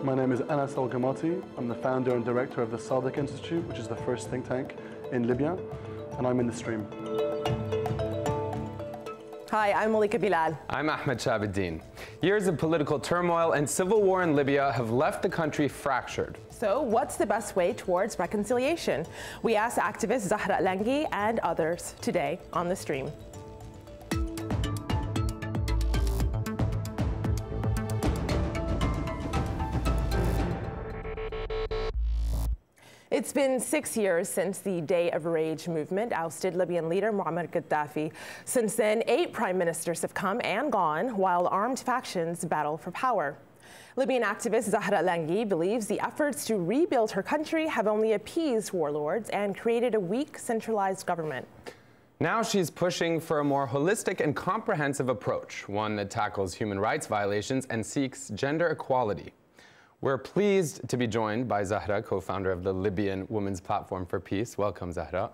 My name is Anas Al-Gamati. I'm the founder and director of the Sadiq Institute, which is the first think tank in Libya, and I'm in the stream. Hi, I'm Malika Bilal. I'm Ahmed Shahabuddin. Years of political turmoil and civil war in Libya have left the country fractured. So what's the best way towards reconciliation? We asked activist Zahra Al-Langhi and others today on the stream. It's been 6 years since the Day of Rage movement ousted Libyan leader Muammar Gaddafi. Since then, 8 prime ministers have come and gone while armed factions battle for power. Libyan activist Zahra Al-Langhi believes the efforts to rebuild her country have only appeased warlords and created a weak, centralized government. Now she's pushing for a more holistic and comprehensive approach, one that tackles human rights violations and seeks gender equality. We're pleased to be joined by Zahra, co-founder of the Libyan Women's Platform for Peace. Welcome, Zahra.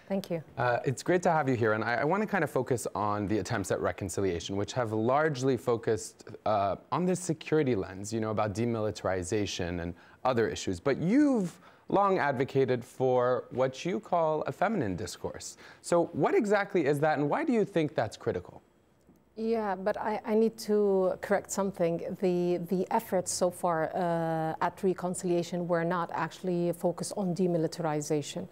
Thank you. It's great to have you here, and I want to kind of focus on the attempts at reconciliation, which have largely focused on this security lens, you know, about demilitarization and other issues. But you've long advocated for what you call a feminine discourse. So what exactly is that, and why do you think that's critical? Yeah, but I need to correct something. The efforts so far at reconciliation were not actually focused on demilitarization.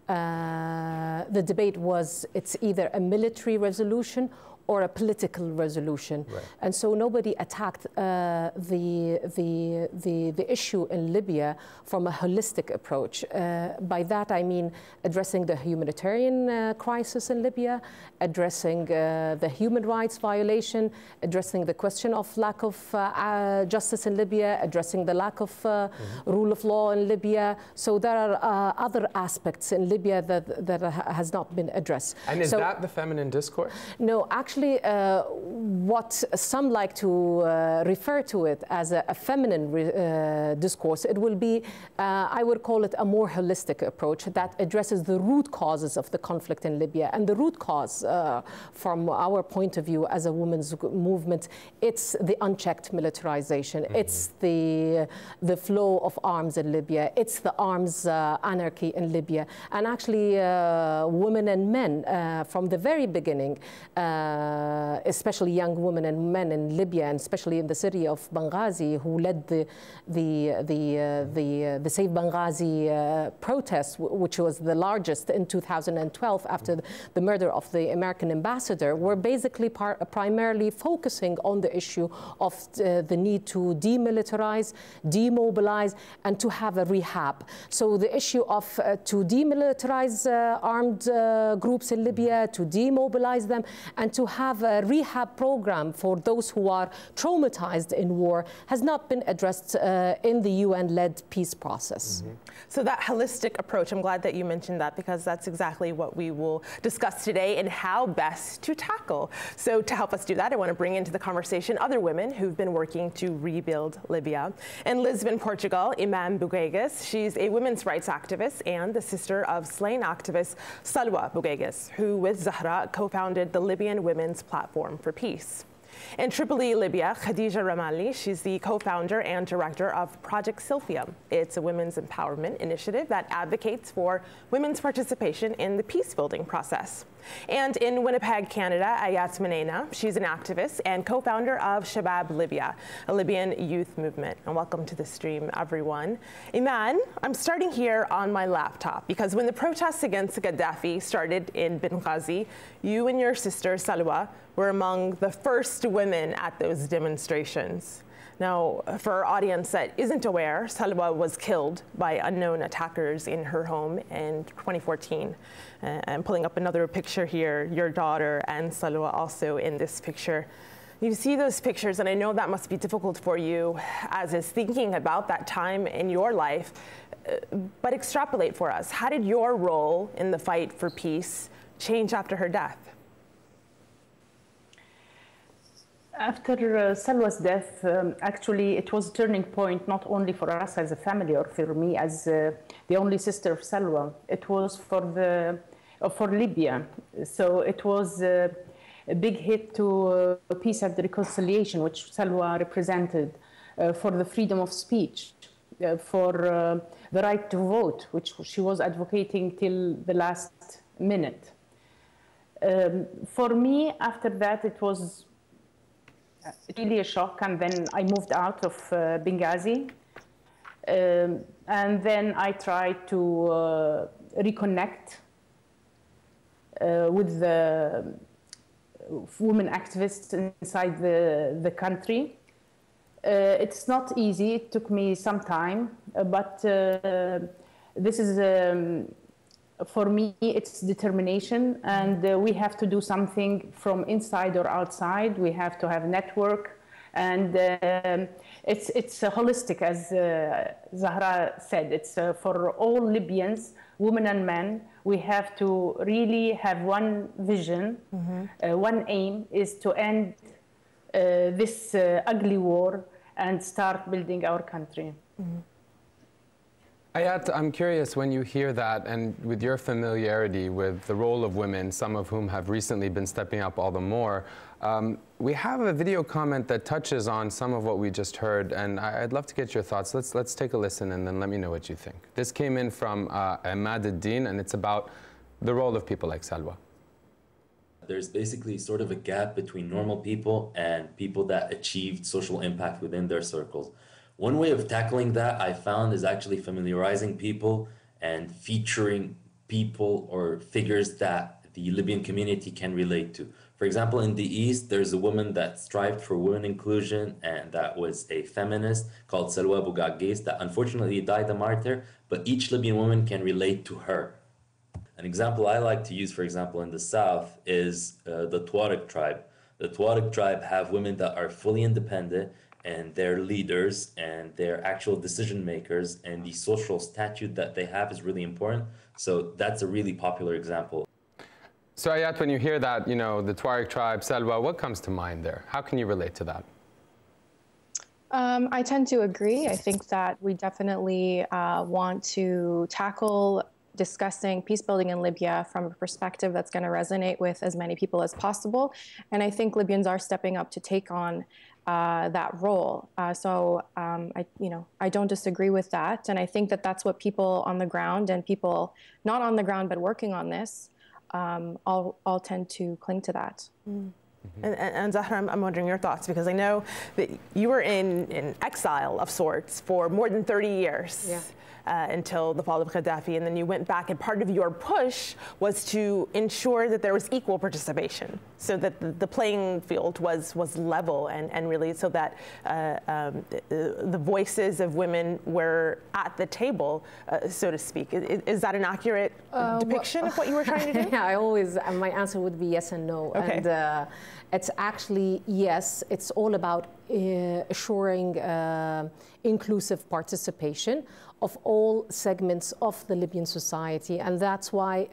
The debate was it's either a military resolution or a political resolution. Right. And so nobody attacked the issue in Libya from a holistic approach. By that I mean addressing the humanitarian crisis in Libya, addressing the human rights violation, addressing the question of lack of justice in Libya, addressing the lack of rule of law in Libya. So there are other aspects in Libya that has not been addressed. And is that the feminine discourse? No, actually, what some like to refer to it as a feminine discourse, it will be, I would call it a more holistic approach that addresses the root causes of the conflict in Libya. And the root cause, from our point of view as a women's movement, it's the unchecked militarization. It's the flow of arms in Libya. It's the arms anarchy in Libya. And actually, women and men, from the very beginning, especially young women and men in Libya, and especially in the city of Benghazi, who led the Save Benghazi protest, which was the largest in 2012 after the murder of the American ambassador, were basically primarily focusing on the issue of the need to demilitarize, demobilize, and to have a rehab. So the issue of to demilitarize armed groups in Libya, to demobilize them, and to have a rehab program for those who are traumatized in war has not been addressed in the UN-led peace process. So that holistic approach, I'm glad that you mentioned that, because that's exactly what we will discuss today and how best to tackle. So to help us do that, I want to bring into the conversation other women who've been working to rebuild Libya. In Lisbon, Portugal, Iman Bouguegas, she's a women's rights activist and the sister of slain activist Salwa Bouguegas, who with Zahra co-founded the Libyan Women's Platform for Peace. In Tripoli, Libya, Khadija Ramali, she's the co-founder and director of Project Sylphia. It's a women's empowerment initiative that advocates for women's participation in the peace-building process. And in Winnipeg, Canada, Ayat Manena, she's an activist and co-founder of Shabab Libya, a Libyan youth movement. And welcome to the stream, everyone. Iman, I'm starting here on my laptop because when the protests against Gaddafi started in Benghazi, you and your sister Salwa were among the first women at those demonstrations. Now, for our audience that isn't aware, Salwa was killed by unknown attackers in her home in 2014. I'm pulling up another picture here, your daughter and Salwa also in this picture. You see those pictures, and I know that must be difficult for you as is thinking about that time in your life, but extrapolate for us. How did your role in the fight for peace change after her death? After Salwa's death, actually it was a turning point not only for us as a family or for me as the only sister of Salwa. It was for Libya. So it was a big hit to peace and reconciliation, which Salwa represented. for the freedom of speech, for the right to vote, which she was advocating till the last minute. For me, after that, it was really a shock, and then I moved out of Benghazi. And then I tried to reconnect with the women activists inside the country. It's not easy. It took me some time, but this is, for me, it's determination, and we have to do something from inside or outside. We have to have a network, and it's holistic, as Zahra said. It's for all Libyans, women and men. We have to really have one vision, one aim is to end this ugly war and start building our country. Ayat, I'm curious, when you hear that, and with your familiarity with the role of women, some of whom have recently been stepping up all the more, we have a video comment that touches on some of what we just heard, and I'd love to get your thoughts. Let's take a listen, and then let me know what you think. This came in from Ahmad Ad-Din, and it's about the role of people like Salwa. There's basically sort of a gap between normal people and people that achieved social impact within their circles. One way of tackling that, I found, is actually familiarizing people and featuring people or figures that the Libyan community can relate to. For example, in the East, there's a woman that strived for women inclusion, and that was a feminist called Salwa Bougaghis that unfortunately died a martyr, but each Libyan woman can relate to her. An example I like to use, for example, in the South is the Tuareg tribe. The Tuareg tribe have women that are fully independent, and their leaders and their actual decision makers, and the social statute that they have is really important. So that's a really popular example. So Ayat, when you hear that, you know, the Tuareg tribe, Salwa, what comes to mind there? How can you relate to that? I tend to agree. I think that we definitely want to tackle discussing peace building in Libya from a perspective that's going to resonate with as many people as possible. And I think Libyans are stepping up to take on that role. I don't disagree with that. And I think that that's what people on the ground and people not on the ground but working on this all tend to cling to that. And Zahra, I'm wondering your thoughts, because I know that you were in exile of sorts for more than 30 years. Yeah. Until the fall of Gaddafi, and then you went back, and part of your push was to ensure that there was equal participation, so that the playing field was level, and really so that the voices of women were at the table, so to speak. Is that an accurate depiction of what you were trying to do? Yeah, my answer would be yes and no. Okay. And it's actually yes, it's all about assuring inclusive participation of all segments of the Libyan society, and that's why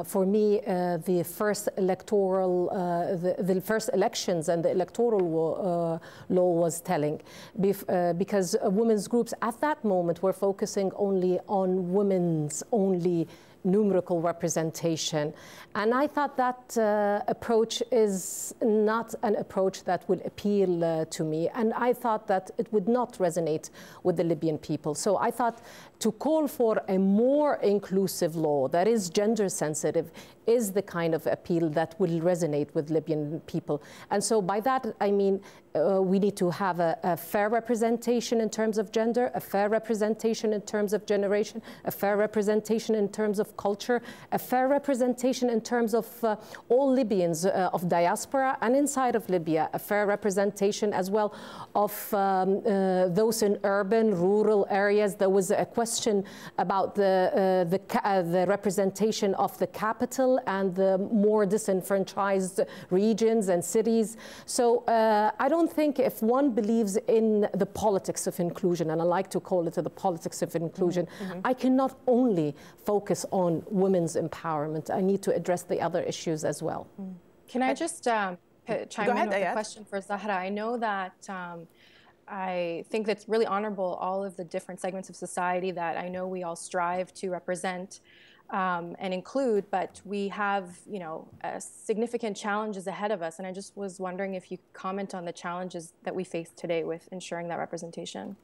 for me the first electoral the first elections and the electoral law was telling, because women's groups at that moment were focusing only on women's only numerical representation. And I thought that approach is not an approach that would appeal to me. And I thought that it would not resonate with the Libyan people. So I thought to call for a more inclusive law that is gender sensitive is the kind of appeal that will resonate with Libyan people. And so by that, I mean, we need to have a fair representation in terms of gender, a fair representation in terms of generation, a fair representation in terms of culture, a fair representation in terms of all Libyans of diaspora and inside of Libya, a fair representation as well of those in urban, rural areas. There was a question about the representation of the capital and the more disenfranchised regions and cities. So I don't think if one believes in the politics of inclusion, and I like to call it the politics of inclusion, I cannot only focus on women's empowerment. I need to address the other issues as well. Can I just chime in with a question for Zahra? I know that I think that's really honorable, all of the different segments of society that I know we all strive to represent. and include, but we have, you know, significant challenges ahead of us. And I just was wondering if you could comment on the challenges that we face today with ensuring that representation.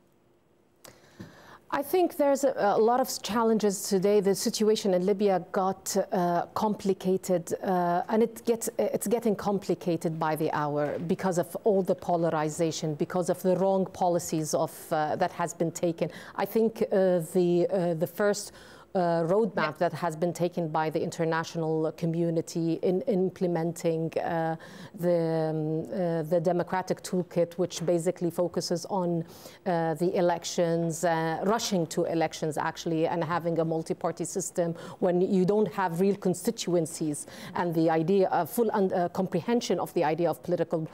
I think there's a lot of challenges today. The situation in Libya got complicated, and it's getting complicated by the hour because of all the polarization, because of the wrong policies that has been taken. I think the first roadmap that has been taken by the international community in implementing the democratic toolkit, which basically focuses on the elections, rushing to elections actually, and having a multi-party system when you don't have real constituencies, and the idea of full comprehension of the idea of political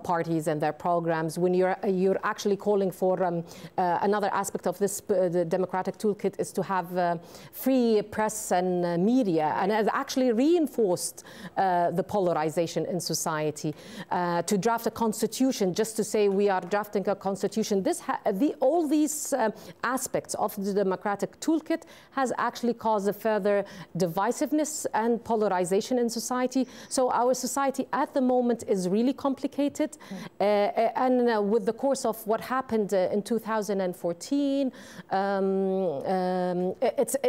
parties and their programs. When you're actually calling for another aspect of this, the democratic toolkit is to have free press and media, and has actually reinforced the polarization in society. To draft a constitution, just to say we are drafting a constitution, all these aspects of the democratic toolkit has actually caused a further divisiveness and polarization in society. So our society at the moment is really complicated, and with the course of what happened in 2014,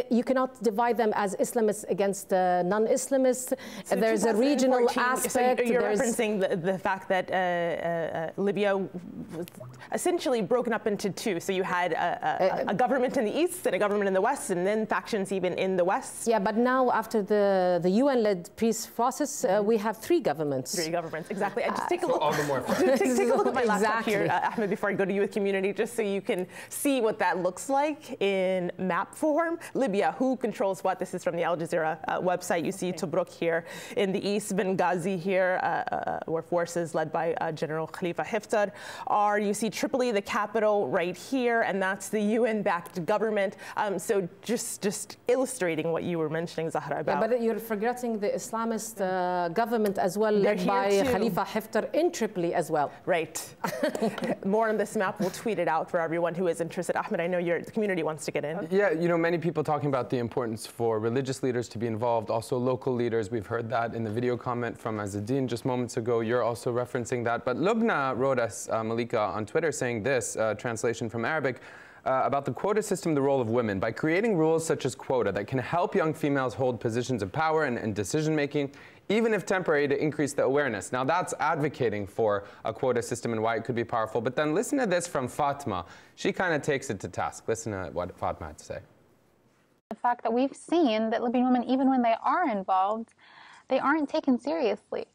you cannot divide them as Islamists against non-Islamists. So there's a regional aspect. So you're referencing the fact that Libya was essentially broken up into two. So you had a government in the east and a government in the west, and then factions even in the west. Yeah, but now after the UN-led peace process, we have three governments. Three governments, exactly. And just take a look. All the more take a look at my laptop here, Ahmed, before I go to you with community, just so you can see what that looks like in map form. Libya, who controls what? This is from the Al Jazeera website. You see Tobruk here in the east, Benghazi here, where forces led by General Khalifa Haftar are. You see Tripoli, the capital, right here, and that's the UN-backed government. So just illustrating what you were mentioning, Zahra, about. Yeah, but you're forgetting the Islamist government as well, led by Khalifa Haftar in Tripoli as well. Right. More on this map. We'll tweet it out for everyone who is interested. Ahmed, I know the community wants to get in. Yeah, you know, many people talking about the importance for religious leaders to be involved, also local leaders. We've heard that in the video comment from Azadeen just moments ago. You're also referencing that. But Lubna wrote us, Malika, on Twitter saying this, translation from Arabic, about the quota system, the role of women. By creating rules such as quota that can help young females hold positions of power and decision-making, even if temporary, to increase the awareness. Now that's advocating for a quota system and why it could be powerful. But then listen to this from Fatma. She kind of takes it to task. Listen to what Fatma had to say. The fact that we've seen that Libyan women, even when they are involved, they aren't taken seriously.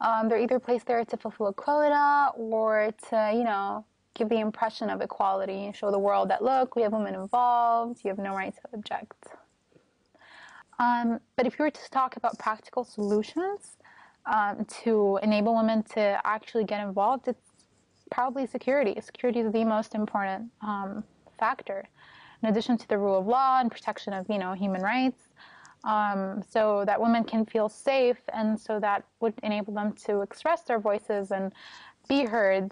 They're either placed there to fulfill a quota or to, you know, give the impression of equality and show the world that, look, we have women involved, you have no right to object. But if you were to talk about practical solutions to enable women to actually get involved, it's probably security. Security is the most important factor, in addition to the rule of law and protection of, you know, human rights, so that women can feel safe, and so that would enable them to express their voices and be heard.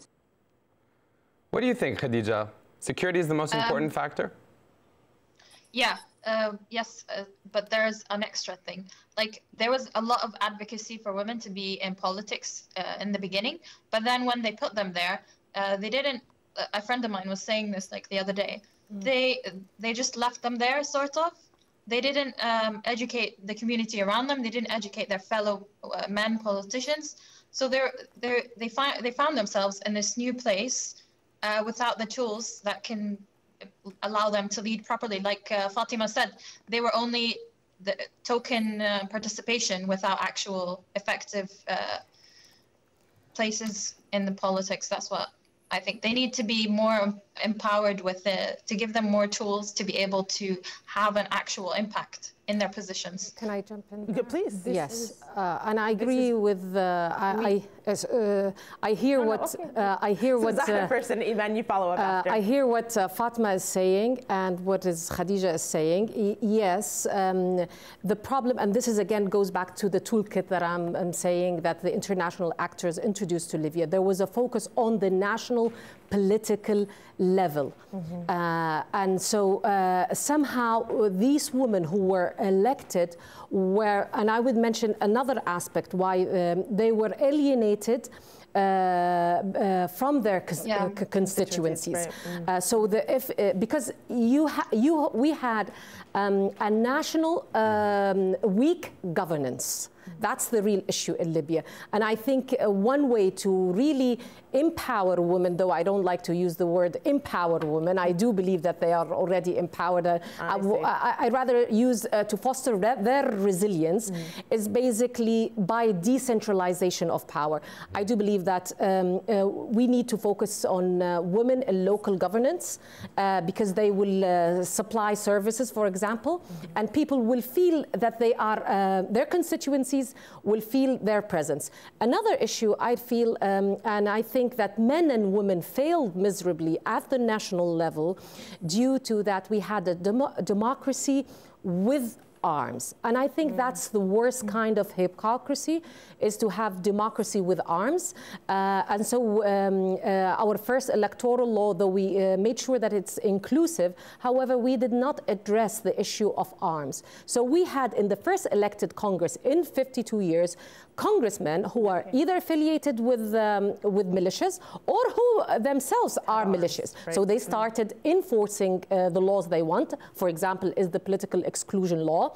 What do you think, Khadija? Security is the most important factor? Yeah, yes, but there's an extra thing. Like, there was a lot of advocacy for women to be in politics in the beginning, but then when they put them there, they didn't, a friend of mine was saying this like the other day, they just left them there, sort of. They didn't educate the community around them. They didn't educate their fellow men politicians. So they found themselves in this new place without the tools that can allow them to lead properly. Like Fatima said, they were only the token participation without actual effective places in the politics. That's what I think. They need to be more empowered with it, to give them more tools to be able to have an actual impact in their positions. Can I jump in? Yeah, please. Yes, and I agree with. I hear what I hear what. Zahra first, and Iman, you follow up after. I hear what Fatma is saying and what is Khadija is saying. Yes, the problem, and this is again goes back to the toolkit that I'm saying that the international actors introduced to Libya. There was a focus on the national political level. And so somehow these women who were elected were, and I would mention another aspect why they were alienated from their constituencies. Right. So because we had a national weak governance. That's the real issue in Libya. And I think one way to really empower women, though I don't like to use the word empower women, I do believe that they are already empowered. I'd rather use to foster their resilience is basically by decentralization of power. I do believe that we need to focus on women in local governance because they will supply services, for example, and people will feel that they are, their constituencies will feel their presence. Another issue I feel, and I think that men and women failed miserably at the national level due to that we had a democracy with arms. And I think that's the worst kind of hypocrisy, is to have democracy with arms. And so our first electoral law, though we made sure that it's inclusive, however, we did not address the issue of arms. So we had in the first elected Congress in 52 years, congressmen who are either affiliated with militias or who themselves are militias. Right. So they started enforcing the laws they want. For example, is the political exclusion law.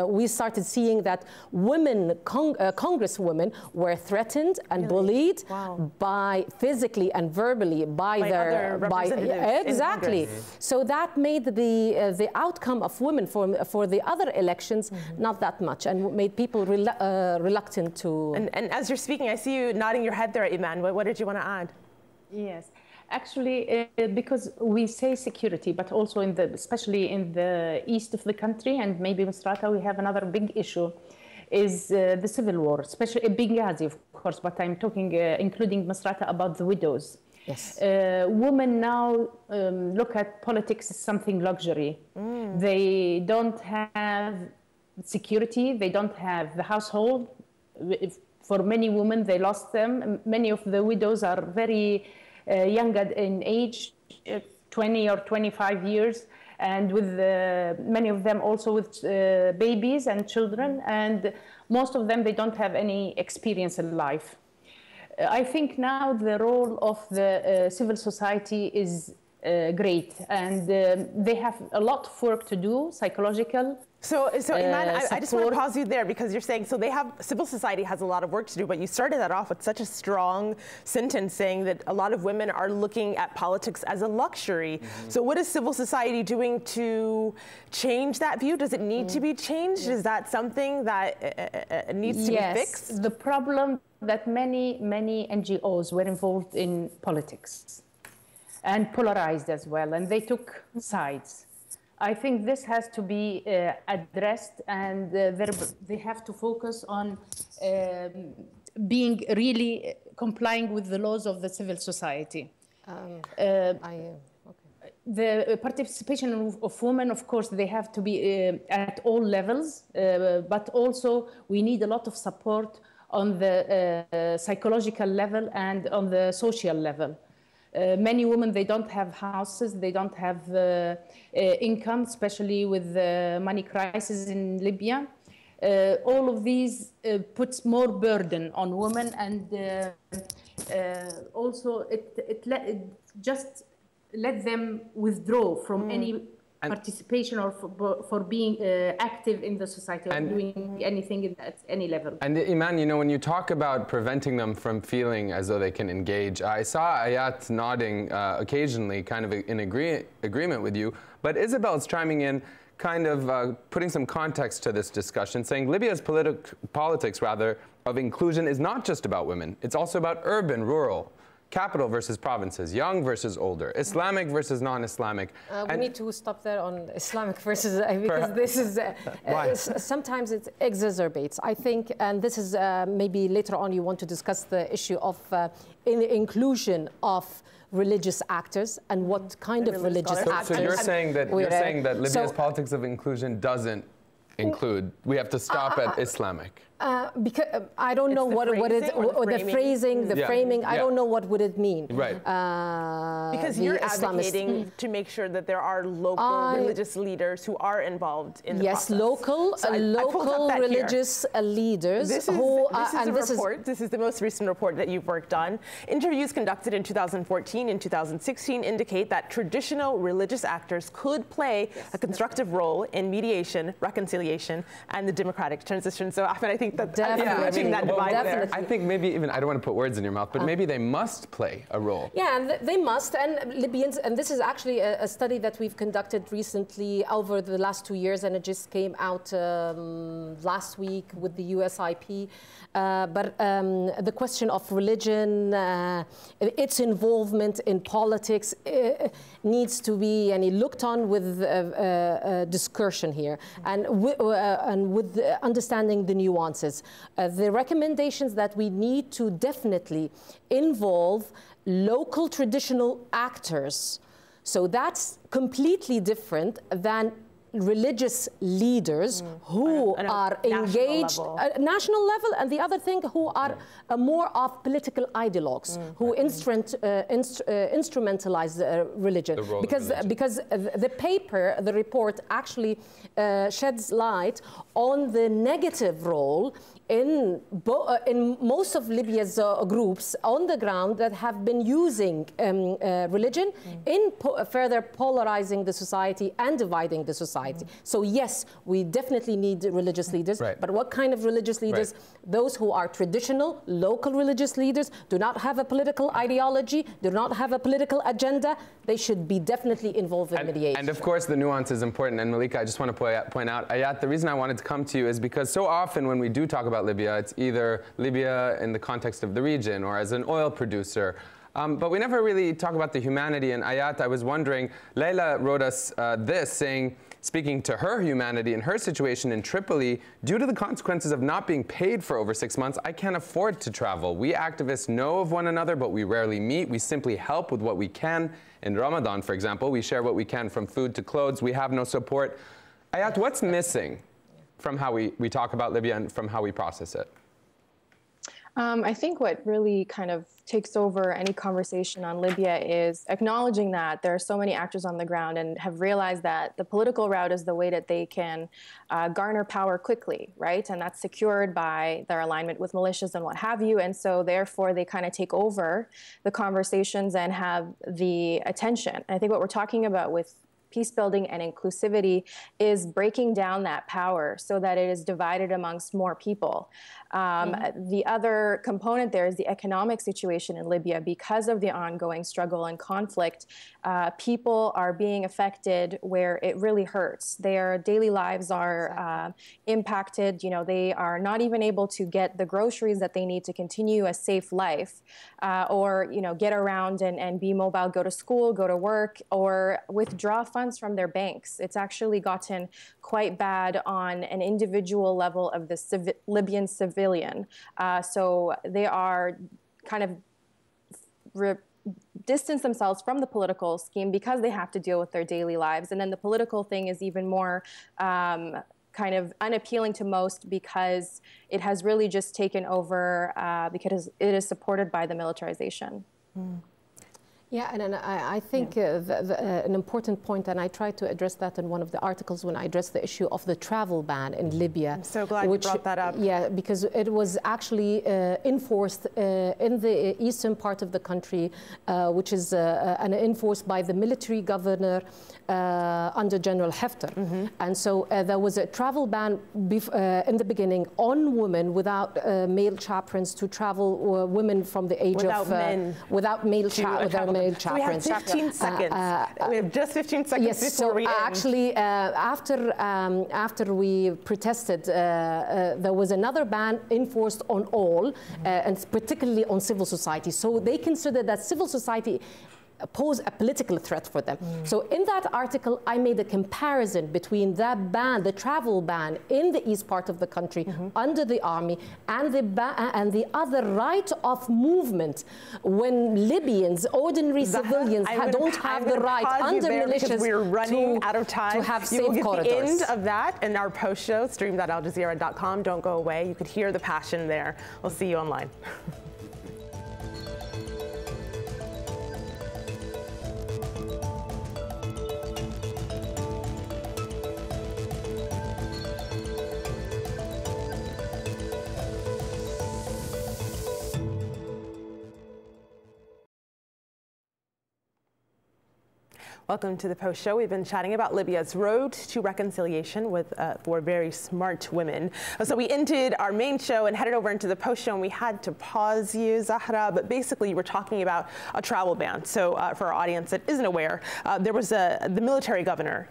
We started seeing that women, congresswomen, were threatened and bullied by physically and verbally by their representatives. Exactly. So that made the outcome of women for the other elections not that much, and made people reluctant to. And as you're speaking, I see you nodding your head there, Iman. What did you want to add? Yes. Actually, because we say security, but also especially in the east of the country and maybe Misrata, we have another big issue, is the civil war, especially Benghazi, of course, but I'm talking, including Misrata, about the widows. Yes. Women now look at politics as something luxury. They don't have security, they don't have the household. For many women, they lost them. Many of the widows are very young in age, 20 or 25 years, and with many of them also with babies and children, and most of them, they don't have any experience in life. I think now the role of the civil society is great, and they have a lot of work to do, psychological. So Iman, I just want to pause you there, because you're saying, so civil society has a lot of work to do, but you started that off with such a strong sentence saying that a lot of women are looking at politics as a luxury. So what is civil society doing to change that view? Does it need to be changed? Is that something that needs to be fixed? The problem that many NGOs were involved in politics and polarized as well, and they took sides. I think this has to be addressed, and they have to focus on being really complying with the laws of the civil society. The participation of women, of course, they have to be at all levels, but also we need a lot of support on the psychological level and on the social level. Many women, they don't have houses, they don't have income, especially with the money crisis in Libya. All of these puts more burden on women, and also it just let them withdraw from any participation or for being active in the society or doing anything at any level. And Iman, you know, when you talk about preventing them from feeling as though they can engage, I saw Ayat nodding occasionally, kind of in agreement with you, but Isabel's chiming in, kind of putting some context to this discussion, saying Libya's politics of inclusion is not just about women, it's also about urban, rural, capital versus provinces, young versus older, Islamic versus non-Islamic. We need to stop there on Islamic versus, because this is, sometimes it exacerbates. I think, and this is maybe later on you want to discuss the issue of inclusion of religious actors and what kind of religious actors. So you're saying that Libya's politics of inclusion doesn't include, we have to stop at Islamic. Because I don't know what is the phrasing, the framing. I don't know what would it mean. Right. Because you're advocating to make sure that there are local religious leaders who are involved in the process. Yes, local religious leaders. This is the most recent report that you've worked on. Interviews conducted in 2014 and 2016 indicate that traditional religious actors could play a constructive role in mediation, reconciliation, and the democratic transition. So, Ahmed, I think that I think maybe even, I don't want to put words in your mouth, but maybe they must play a role. Yeah, and they must. And Libyans, and this is actually a study that we've conducted recently over the last 2 years, and it just came out last week with the USIP. But the question of religion, its involvement in politics needs to be looked on with discursion here, and with understanding the nuances. The recommendations that we need to definitely involve local traditional actors. So that's completely different than religious leaders who are engaged at national level, and the other thing, who are more of political ideologues who instrumentalize religion. Because the paper, the report, actually sheds light on the negative role in most of Libya's groups on the ground that have been using religion in further polarizing the society and dividing the society. So yes, we definitely need religious leaders, but what kind of religious leaders? Those who are traditional, local religious leaders, do not have a political ideology, do not have a political agenda. They should be definitely involved in mediation. And of course, the nuance is important. And Malika, I just want to point out, Ayat, the reason I wanted to come to you is because so often when we do talk about Libya, it's either Libya in the context of the region or as an oil producer. But we never really talk about the humanity. And Ayat, I was wondering, Layla wrote us this, saying, speaking to her humanity and her situation in Tripoli, due to the consequences of not being paid for over 6 months, I can't afford to travel. We activists know of one another, but we rarely meet. We simply help with what we can. In Ramadan, for example, we share what we can, from food to clothes. We have no support. Ayat, what's missing from how we talk about Libya and from how we process it? I think what really kind of takes over any conversation on Libya is acknowledging that there are so many actors on the ground and have realized that the political route is the way that they can garner power quickly, right? And that's secured by their alignment with militias and what have you. And so therefore they kind of take over the conversations and have the attention. And I think what we're talking about with peace building and inclusivity is breaking down that power so that it is divided amongst more people. The other component there is the economic situation in Libya. Because of the ongoing struggle and conflict, people are being affected where it really hurts. Their daily lives are impacted. You know, they are not even able to get the groceries that they need to continue a safe life, or, you know, get around and be mobile, go to school, go to work, or withdraw funds from their banks. It's actually gotten quite bad on an individual level of the Libyan civilian. So they are kind of distance themselves from the political scheme because they have to deal with their daily lives. And then the political thing is even more kind of unappealing to most because it has really just taken over because it is supported by the militarization. Yeah, and I think an important point, and I tried to address that in one of the articles when I addressed the issue of the travel ban in Libya. I'm so glad you brought that up. Yeah, because it was actually enforced in the eastern part of the country, which is enforced by the military governor under General Haftar. And so there was a travel ban in the beginning on women without male chaperones to travel, women from the age without male chaperones. So we have 15 seconds. We have just 15 seconds before we end. Actually, after we protested, there was another ban enforced on all, and particularly on civil society. So they consider that civil society pose a political threat for them. So in that article, I made a comparison between that ban, the travel ban in the east part of the country under the army, and the other right of movement when Libyans, ordinary civilians, don't have the right under militias we're running out of time to have safe you will get corridors. The end of that in our post show, stream.aljazeera.com. Don't go away. You could hear the passion there. We'll see you online. Welcome to the Post Show. We've been chatting about Libya's road to reconciliation with four very smart women. So we ended our main show and headed over into the Post Show, and we had to pause you, Zahra, but basically we're talking about a travel ban. So for our audience that isn't aware, there was the military governor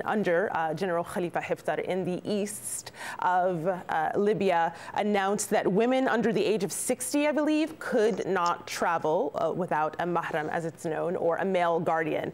under General Khalifa Haftar in the east of Libya announced that women under the age of 60, I believe, could not travel without a mahram, as it's known, or a male guardian.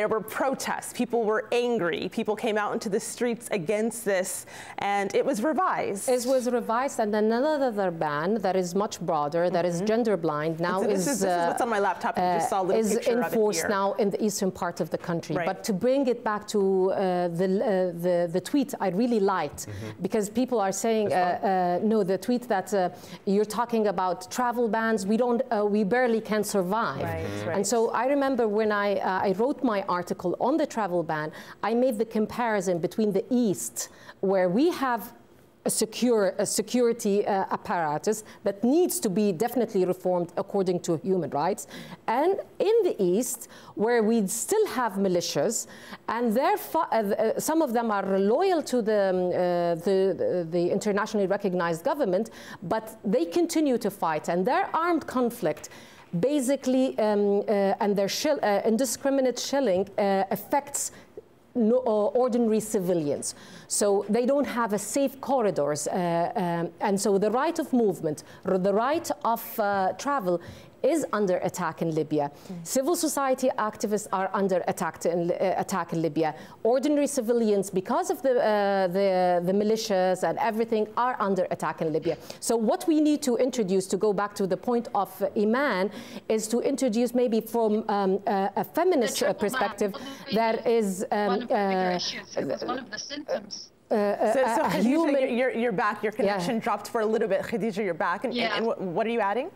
There were protests. People were angry. People came out into the streets against this, and it was revised. It was revised, and then another ban that is much broader, that is gender blind, now this is what's on my laptop. You just saw a little is picture enforced of it here. now in the eastern part of the country. Right. But to bring it back to the tweet, I really liked, because people are saying, no, the tweet that you're talking about travel bans, we barely can survive. Right, right. And so I remember when I wrote my article on the travel ban, I made the comparison between the East, where we have a security apparatus that needs to be definitely reformed according to human rights, and in the East, where we still have militias, and some of them are loyal to the internationally recognized government, but they continue to fight, and their armed conflict basically, and their indiscriminate shelling affects ordinary civilians. So they don't have a safe corridors. And so the right of movement, the right of travel is under attack in Libya. Civil society activists are under attack in Libya. Ordinary civilians, because of the militias and everything, are under attack in Libya. So what we need to introduce, to go back to the point of Iman, is to introduce maybe from a feminist perspective, there is one of the bigger issues. It was one of the symptoms. So Khadija, you're back. Your connection dropped for a little bit. Khadija, you're back. And what are you adding?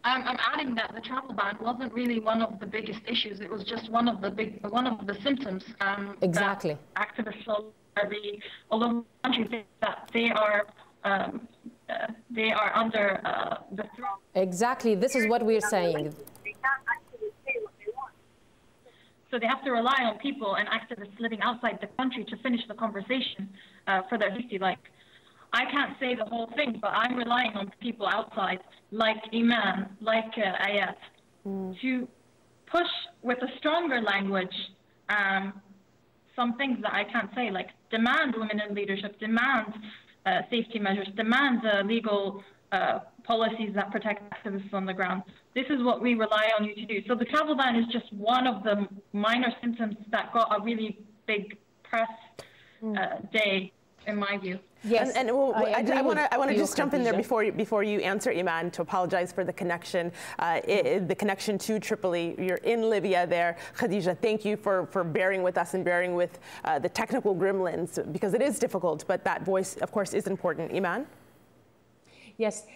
I'm adding that the travel ban wasn't really one of the biggest issues. It was just one of the symptoms. Exactly. That activists all over the country think that they are under the threat. Exactly. This is what we're saying. They can't actually say what they want. So they have to rely on people and activists living outside the country to finish the conversation for their safety. Like, I can't say the whole thing, but I'm relying on people outside, like Iman, like Ayat, to push with a stronger language some things that I can't say, like demand women in leadership, demand safety measures, demand legal policies that protect activists on the ground. This is what we rely on you to do. So the travel ban is just one of the minor symptoms that got a really big press day, in my view. Yes, and I want to just jump in there before you answer, Iman, to apologize for the connection. The connection to Tripoli. You're in Libya there, Khadija. Thank you for bearing with us and bearing with the technical gremlins, because it is difficult, but that voice, of course, is important. Iman? Yes,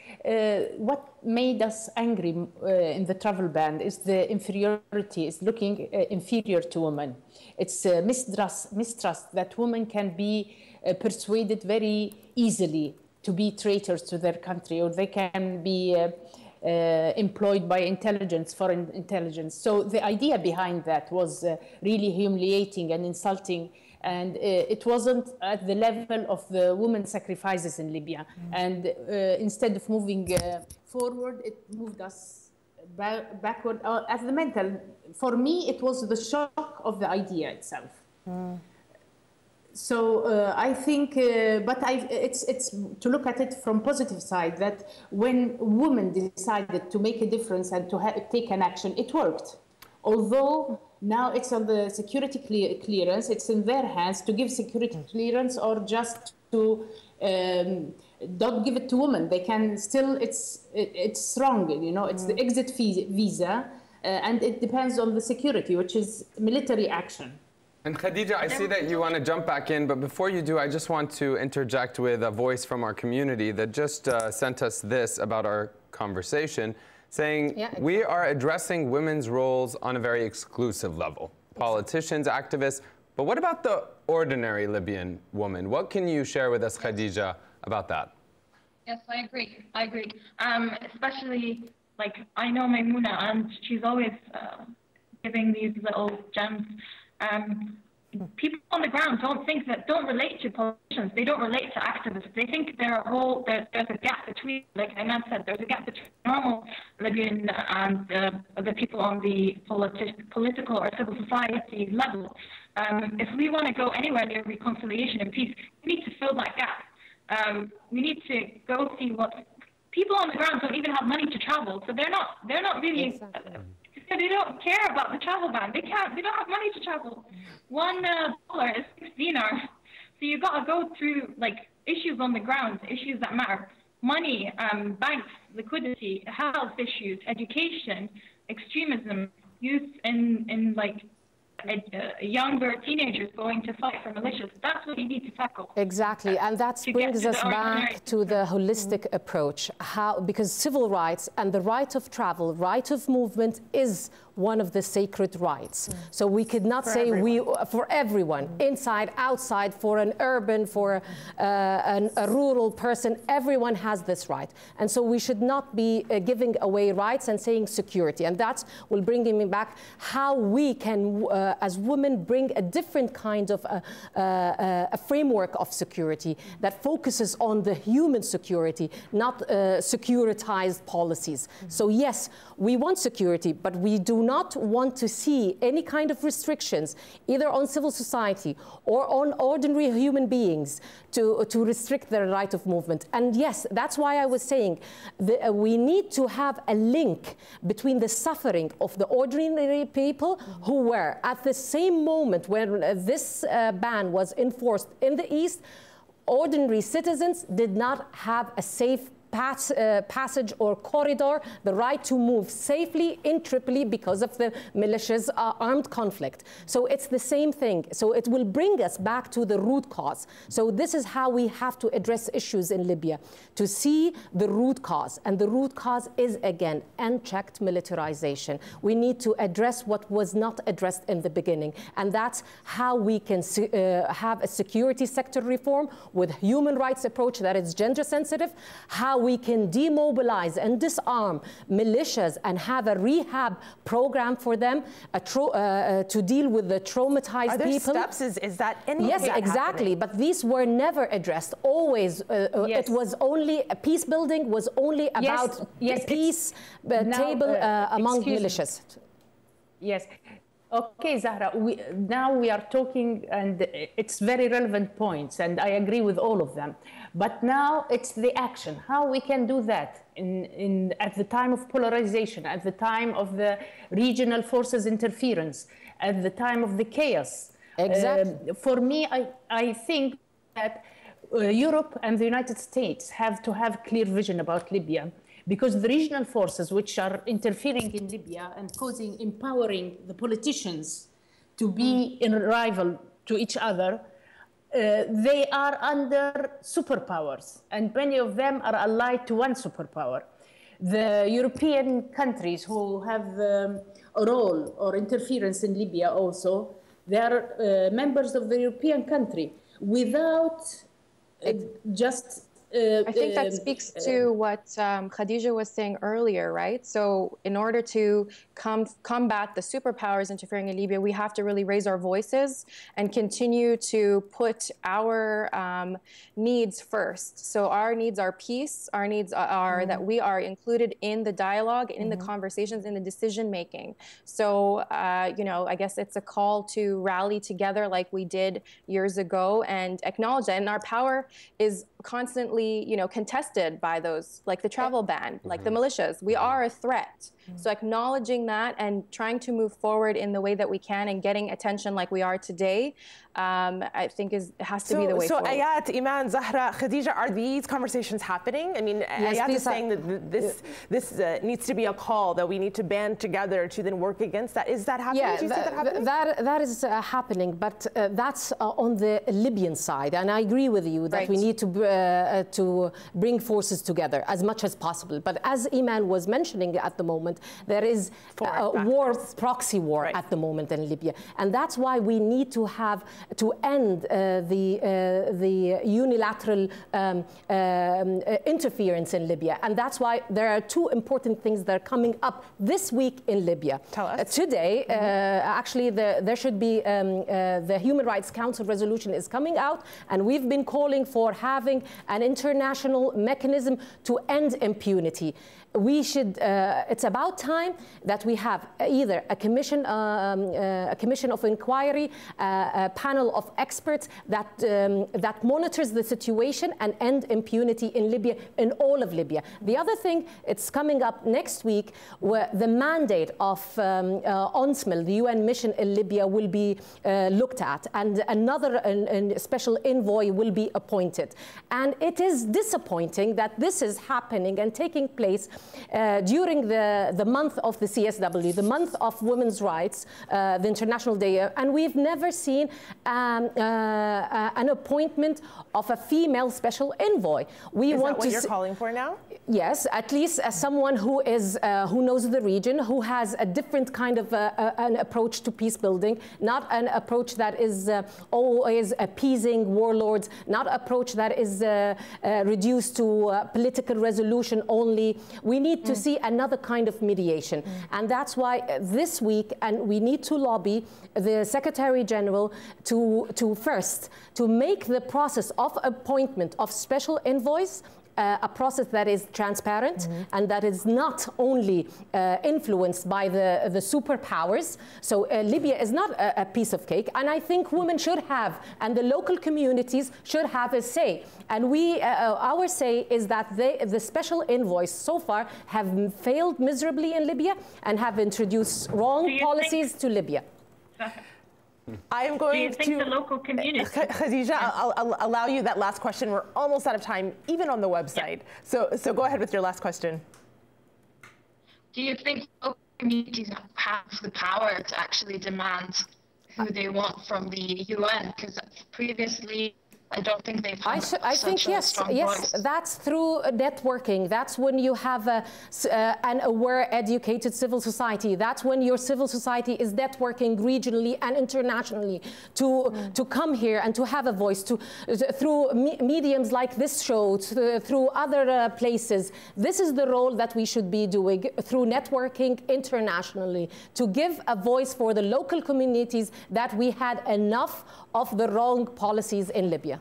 what made us angry in the travel ban is the inferiority, is looking inferior to women. It's mistrust that women can be persuaded very easily to be traitors to their country, or they can be employed by intelligence, foreign intelligence. So the idea behind that was really humiliating and insulting, and it wasn't at the level of the women's sacrifices in Libya. And instead of moving forward, it moved us backward. As the mental, for me, it was the shock of the idea itself. So I think, it's to look at it from positive side, that when women decided to make a difference and to take an action, it worked. Although now it's on the security clearance, it's in their hands to give security clearance or just to don't give it to women. They can still, it's wrong, you know, it's the exit visa, and it depends on the security, which is military action. And Khadija, I see that you want to jump back in, but before you do, I just want to interject with a voice from our community that just sent us this about our conversation, saying we are addressing women's roles on a very exclusive level. Politicians, activists, but what about the ordinary Libyan woman? What can you share with us, Khadija, about that? Yes, I agree. I agree. Especially, like, I know Maimouna, and she's always giving these little gems. People on the ground don't relate to politicians. They don't relate to activists. They think there's a gap between, like Ayman said, there's a gap between normal Libyan and the people on the political or civil society level. If we want to go anywhere near reconciliation and peace, we need to fill that gap. We need to go see what people on the ground don't even have money to travel, so they're not really. Exactly. They don't care about the travel ban. They don't have money to travel. $1 is 6 dinars. So you've got to go through like issues on the ground, issues that matter. Money, banks, liquidity, health issues, education, extremism, youth in like younger teenagers going to fight for militias. That's what you need to tackle. Exactly, and that brings us back to the holistic approach. Because civil rights and the right of travel, right of movement is one of the sacred rights. So we could not say for everyone, inside, outside, for an urban, for a rural person, everyone has this right. And so we should not be giving away rights and saying security. And that will bring me back how we can, as women, bring a different kind of a framework of security that focuses on the human security, not securitized policies. So yes, we want security, but we do not want to see any kind of restrictions, either on civil society or on ordinary human beings, to restrict their right of movement. And yes, that's why I was saying we need to have a link between the suffering of the ordinary people who were, at the same moment when this ban was enforced in the East, ordinary citizens did not have a safe passage or corridor, the right to move safely in Tripoli because of the militias' armed conflict. So it's the same thing. So it will bring us back to the root cause. So this is how we have to address issues in Libya, to see the root cause. And the root cause is, again, unchecked militarization. We need to address what was not addressed in the beginning. And that's how we can have a security sector reform with human rights approach that is gender sensitive, how we can demobilize and disarm militias and have a rehab program for them to deal with the traumatized people. Are there steps? Is that any Yes, exactly. happening? But these were never addressed. Always, it was only peace building was only about peace table among militias. Yes. Okay, Zahra, now we are talking, and it's very relevant points, and I agree with all of them. But now it's the action, how we can do that at the time of polarization, at the time of the regional forces interference, at the time of the chaos. Exactly. For me, I think that Europe and the United States have to have clear vision about Libya, because the regional forces which are interfering in Libya and empowering the politicians to be in rival to each other, they are under superpowers, and many of them are allied to one superpower. The European countries who have a role or interference in Libya also, they are members of the European country without just I think that speaks to what Khadija was saying earlier, right? So in order to combat the superpowers interfering in Libya, we have to really raise our voices and continue to put our needs first. So our needs are peace, our needs are that we are included in the dialogue, in the conversations, in the decision making. So, you know, I guess it's a call to rally together like we did years ago and acknowledge that. And our power is constantly definitely, you know, contested by those, like the travel ban, like the militias. We are a threat. So acknowledging that and trying to move forward in the way that we can and getting attention like we are today, I think has to be the way forward. So Ayat, Iman, Zahra, Khadija, are these conversations happening? I mean, yes, Ayat is saying that this needs to be a call, that we need to band together to then work against that. Is that happening? Yeah, Do you see that happening? that is happening, but that's on the Libyan side. And I agree with you that we need to bring forces together as much as possible. But as Iman was mentioning at the moment, there is a proxy war at the moment in Libya. And that's why we need to end the unilateral interference in Libya. And that's why there are two important things that are coming up this week in Libya. Tell us. Today, actually, there should be the Human Rights Council resolution is coming out, and we've been calling for having an international mechanism to end impunity. We should, it's about time that we have either a commission of inquiry, a panel of experts that monitors the situation and end impunity in Libya, in all of Libya. The other thing, it's coming up next week, where the mandate of UNSMIL, the UN mission in Libya, will be looked at, and another special envoy will be appointed. And it is disappointing that this is happening and taking place during the month of the CSW, the month of women's rights, the International Day, and we've never seen an appointment of a female special envoy. Is that what you're calling for now? Yes, at least as someone who knows the region, who has a different kind of an approach to peace building, not an approach that is always appeasing warlords, not an approach that is reduced to political resolution only. We need to see another kind of mediation. And that's why this week, and we need to lobby the Secretary General to first make the process of appointment of special envoys a process that is transparent and that is not only influenced by the superpowers. So Libya is not a piece of cake, and I think women should have, and the local communities should have a say. And our say is that the special envoys so far have failed miserably in Libya and have introduced wrong policies to Libya. I am going Do you think the local community? Khadija, I'll allow you that last question. We're almost out of time, even on the website. So go ahead with your last question. Do you think local communities have the power to actually demand who they want from the UN? Because previously, I don't think they've had I think yes, voice. That's through networking. That's when you have an aware, educated civil society. That's when your civil society is networking regionally and internationally to come here and to have a voice, through mediums like this show, through other places. This is the role that we should be doing through networking internationally, to give a voice for the local communities that we had enough of the wrong policies in Libya.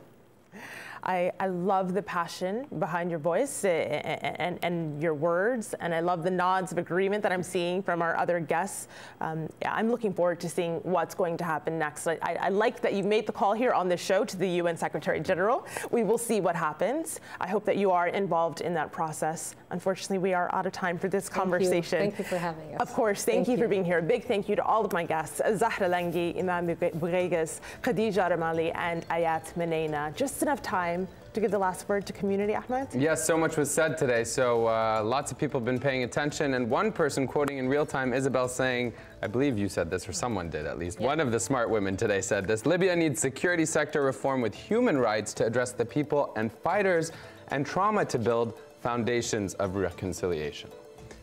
I love the passion behind your voice and your words, and I love the nods of agreement that I'm seeing from our other guests. I'm looking forward to seeing what's going to happen next. I like that you made the call here on the show to the UN Secretary General. We will see what happens. I hope that you are involved in that process. Unfortunately, we are out of time for this conversation. Thank you for having us. Of course, thank you for being here. A big thank you to all of my guests, Zahra Langi, Iman Bouregues, Khadija Ramali, and Ayat Meneina. Just enough time to give the last word to community, Ahmed? Yes, so much was said today. So lots of people have been paying attention. And one person quoting in real time, Isabel, saying, I believe you said this, or someone did at least. Yeah. One of the smart women today said this: Libya needs security sector reform with human rights to address the people and fighters, and trauma to build foundations of reconciliation.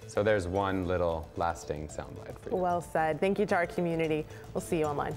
So there's one little lasting soundbite for you. Well said. Thank you to our community. We'll see you online.